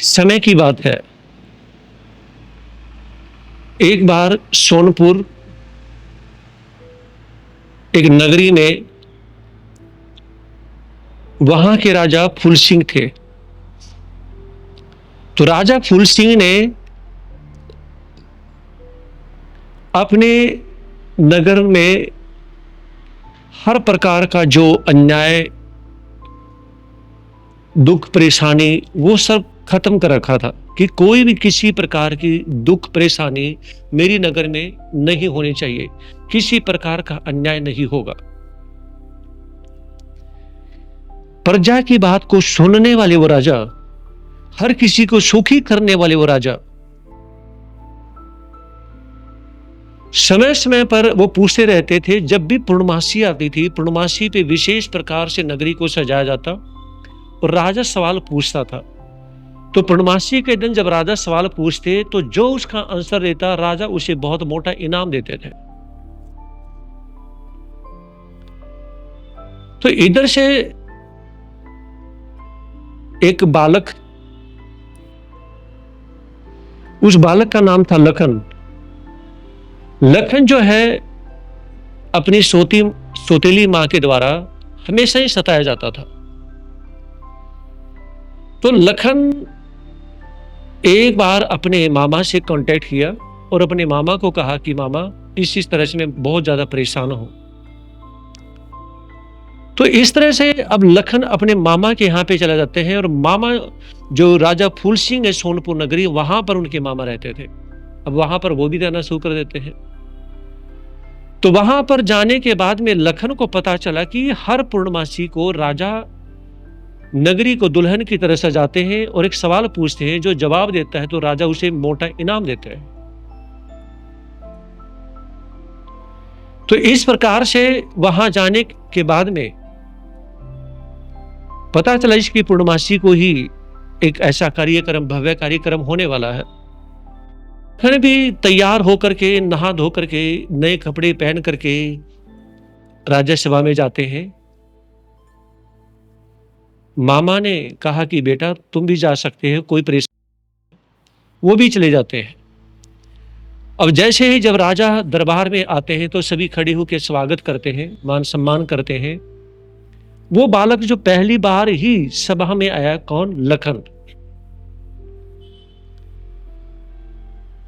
समय की बात है। एक बार सोनपुर एक नगरी में वहां के राजा फूल सिंह थे। तो राजा फूल सिंह ने अपने नगर में हर प्रकार का जो अन्याय, दुख, परेशानी वो सब खत्म कर रखा था कि कोई भी किसी प्रकार की दुख, परेशानी मेरी नगर में नहीं होनी चाहिए, किसी प्रकार का अन्याय नहीं होगा। प्रजा की बात को सुनने वाले वो राजा, हर किसी को सुखी करने वाले वो राजा, समय समय पर वो पूछते रहते थे। जब भी पूर्णमासी आती थी, पूर्णमासी पे विशेष प्रकार से नगरी को सजाया जाता और राजा सवाल पूछता था। तो पूर्णमासी के दिन जब राजा सवाल पूछते तो जो उसका आंसर देता, राजा उसे बहुत मोटा इनाम देते थे। तो इधर से एक बालक, उस बालक का नाम था लखन। लखन जो है अपनी सौतेली मां के द्वारा हमेशा ही सताया जाता था। तो लखन एक बार अपने मामा से कांटेक्ट किया और अपने मामा को कहा कि मामा इस तरह से मैं बहुत ज्यादा परेशान हूं। तो इस तरह से अब लखन अपने मामा के यहाँ पे चले जाते हैं और मामा जो राजा फूल सिंह है सोनपुर नगरी, वहां पर उनके मामा रहते थे। अब वहां पर वो भी रहना शुरू कर देते हैं। तो वहां पर जाने के बाद में लखन को पता चला कि हर पूर्णमासी को राजा नगरी को दुल्हन की तरह सजाते हैं और एक सवाल पूछते हैं, जो जवाब देता है तो राजा उसे मोटा इनाम देते हैं। तो इस प्रकार से वहां जाने के बाद में पता चला इसकी पूर्णमासी को ही एक ऐसा कार्यक्रम, भव्य कार्यक्रम होने वाला है। फिर भी तैयार होकर के, नहा धो करके, नए कपड़े पहन करके राजा सभा में जाते हैं। मामा ने कहा कि बेटा तुम भी जा सकते हो, कोई परेशानी। वो भी चले जाते हैं। अब जैसे ही जब राजा दरबार में आते हैं तो सभी खड़े होकर स्वागत करते हैं, मान सम्मान करते हैं। वो बालक जो पहली बार ही सभा में आया, कौन? लखन।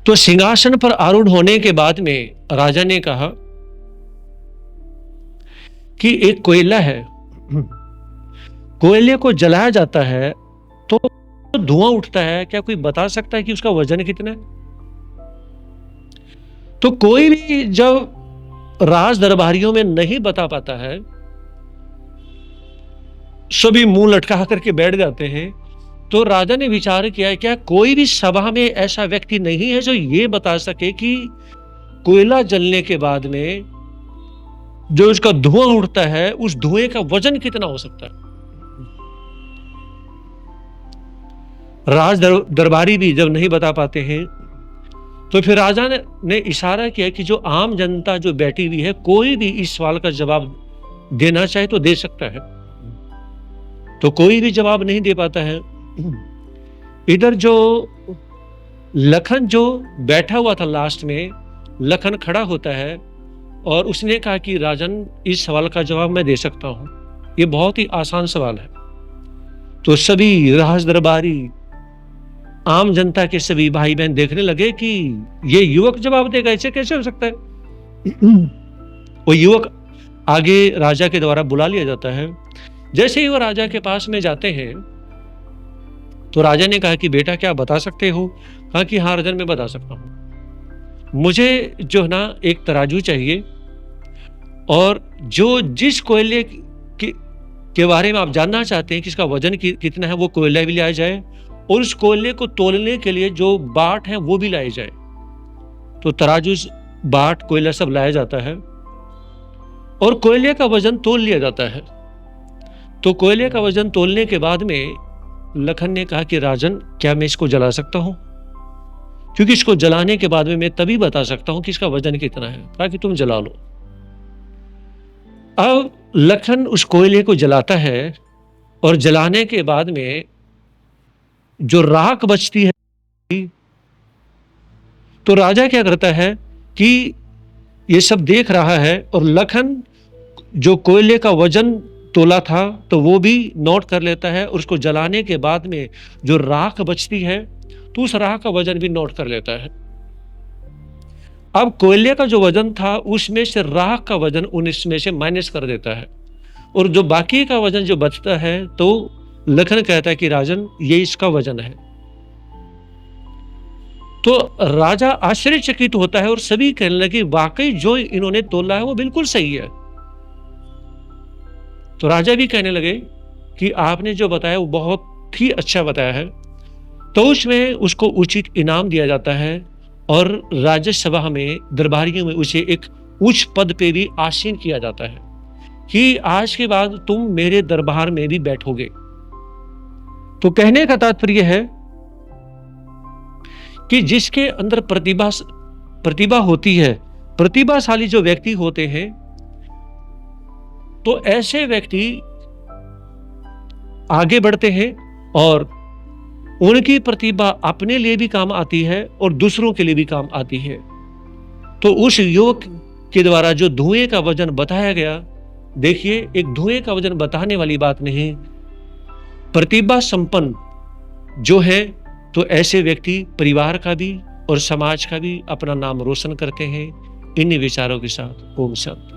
तो सिंहासन पर आरूढ़ होने के बाद में राजा ने कहा कि एक कोयला है, कोयले को जलाया जाता है तो धुआं उठता है, क्या कोई बता सकता है कि उसका वजन कितना है? तो कोई भी जब राज दरबारियों में नहीं बता पाता है, सभी मुंह लटका करके बैठ जाते हैं। तो राजा ने विचार किया, क्या कोई भी सभा में ऐसा व्यक्ति नहीं है जो ये बता सके कि कोयला जलने के बाद में जो उसका धुआं उठता है, उस धुएं का वजन कितना हो सकता है? राज दरबारी भी जब नहीं बता पाते हैं तो फिर राजा ने इशारा किया कि जो आम जनता जो बैठी हुई है, कोई भी इस सवाल का जवाब देना चाहे तो दे सकता है। तो कोई भी जवाब नहीं दे पाता है। इधर जो लखन जो बैठा हुआ था, लास्ट में लखन खड़ा होता है और उसने कहा कि राजन इस सवाल का जवाब मैं दे सकता हूं, ये बहुत ही आसान सवाल है। तो सभी राज दरबारी, आम जनता के सभी भाई बहन देखने लगे कि ये युवक जवाब देगा, ऐसे कैसे हो सकता है? वो युवक आगे राजा के द्वारा बुला लिया जाता है। जैसे ही वो राजा के पास में जाते हैं तो राजा ने कहा कि बेटा क्या बता सकते हो? कहा कि हाँ राजन मैं बता सकता हूं। मुझे जो है ना एक तराजू चाहिए और जो जिस कोयले के बारे में आप जानना चाहते हैं कि इसका वजन कितना है, वो कोयला भी लाया जाए और उस कोयले को तोलने के लिए जो बाट है वो भी लाए जाए। तो तराजू, बाट, कोयला सब लाया जाता है और कोयले का वजन तोल लिया जाता है। तो कोयले का वजन तोलने के बाद में लखन ने कहा कि राजन क्या मैं इसको जला सकता हूं? क्योंकि इसको जलाने के बाद में मैं तभी बता सकता हूं कि इसका वजन कितना है। कहा कि तुम जला लो। अब लखन उस कोयले को जलाता है और जलाने के बाद में जो राख बचती है, तो राजा क्या करता है कि ये सब देख रहा है और लखन जो कोयले का वजन तोला था तो वो भी नोट कर लेता है और उसको जलाने के बाद में जो राख बचती है तो उस राख का वजन भी नोट कर लेता है। अब कोयले का जो वजन था उसमें से राख का वजन उसमें से माइनस कर देता है और जो बाकी का वजन जो बचता है तो लखन कहता है कि राजन ये इसका वजन है। तो राजा आश्चर्यचकित होता है और सभी कहने लगे वाकई जो इन्होंने तोला है वो बिल्कुल सही है। तो राजा भी कहने लगे कि आपने जो बताया वो बहुत ही अच्छा बताया है। तो उसमें उसको उचित इनाम दिया जाता है और राज्यसभा में दरबारियों में उसे एक उच्च पद पे भी आसीन किया जाता है कि आज के बाद तुम मेरे दरबार में भी बैठोगे। तो कहने का तात्पर्य है कि जिसके अंदर प्रतिभा होती है, प्रतिभाशाली जो व्यक्ति होते हैं, तो ऐसे व्यक्ति आगे बढ़ते हैं और उनकी प्रतिभा अपने लिए भी काम आती है और दूसरों के लिए भी काम आती है। तो उस युवक के द्वारा जो धुएं का वजन बताया गया, देखिए एक धुएं का वजन बताने वाली बात नहीं, प्रतिभा संपन्न जो है तो ऐसे व्यक्ति परिवार का भी और समाज का भी अपना नाम रोशन करते हैं। इन विचारों के साथ ओम शांति।